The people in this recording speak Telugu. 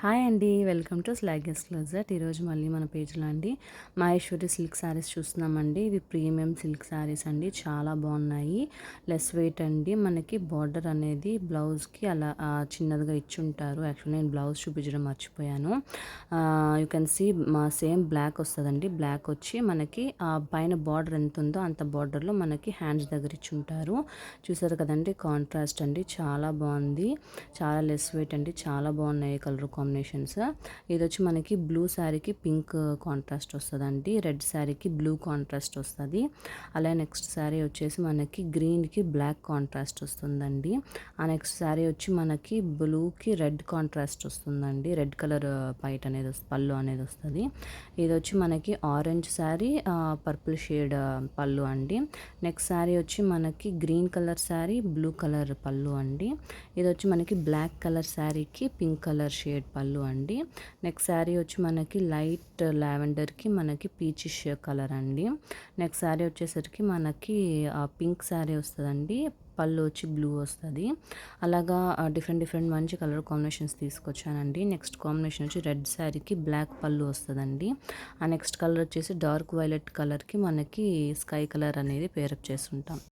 హాయ్ అండి. వెల్కమ్ టు స్లాగెస్ క్లోజెట్. ఈరోజు మళ్ళీ మన పేజ్లో అండి మహేశ్వరి సిల్క్ శారీస్ చూస్తున్నామండి. ఇవి ప్రీమియం సిల్క్ శారీస్ అండి, చాలా బాగున్నాయి. లెస్ వెయిట్ అండి. మనకి బార్డర్ అనేది బ్లౌజ్కి అలా చిన్నదిగా ఇచ్చుంటారు. యాక్చువల్లీ నేను బ్లౌజ్ చూపించడం మర్చిపోయాను. యూ కెన్ సీ మా సేమ్ బ్లాక్ వస్తుందండి. బ్లాక్ వచ్చి మనకి పైన బార్డర్ ఎంత ఉందో అంత బార్డర్లో మనకి హ్యాండ్స్ దగ్గర ఇచ్చుంటారు. చూసారు కదండి, కాంట్రాస్ట్ అండి, చాలా బాగుంది. చాలా లెస్ వెయిట్ అండి, చాలా బాగున్నాయి కలర్ కాంబినేషన్స్. ఇది వచ్చి మనకి బ్లూ శారీకి పింక్ కాంట్రాస్ట్ వస్తుందండి, రెడ్ శారీకి బ్లూ కాంట్రాస్ట్ వస్తుంది. అలాగే నెక్స్ట్ శారీ వచ్చేసి మనకి గ్రీన్కి బ్లాక్ కాంట్రాస్ట్ వస్తుందండి. ఆ నెక్స్ట్ శారీ వచ్చి మనకి బ్లూకి రెడ్ కాంట్రాస్ట్ వస్తుందండి. రెడ్ కలర్ పైట్ అనేది పళ్ళు అనేది వస్తుంది. ఇది వచ్చి మనకి ఆరెంజ్ శారీ, పర్పుల్ షేడ్ పళ్ళు అండి. నెక్స్ట్ శారీ వచ్చి మనకి green colour sari, blue colour పళ్ళు అండి. ఇది వచ్చి మనకి బ్లాక్ కలర్ శారీకి పింక్ కలర్ షేడ్ పళ్ళు అండి. నెక్స్ట్ శారీ వచ్చి మనకి లైట్ లావెండర్కి మనకి పీచిష్ కలర్ అండి. నెక్స్ట్ శారీ వచ్చేసరికి మనకి పింక్ శారీ వస్తుందండి, పళ్ళు వచ్చి బ్లూ వస్తుంది. అలాగా డిఫరెంట్ డిఫరెంట్ మంచి కలర్ కాంబినేషన్స్ తీసుకొచ్చానండి. నెక్స్ట్ కాంబినేషన్ వచ్చి రెడ్ శారీకి బ్లాక్ పళ్ళు వస్తుందండి. ఆ నెక్స్ట్ కలర్ వచ్చేసి డార్క్ వైలెట్ కలర్కి మనకి స్కై కలర్ అనేది పేరప్ చేస్తుంటాం.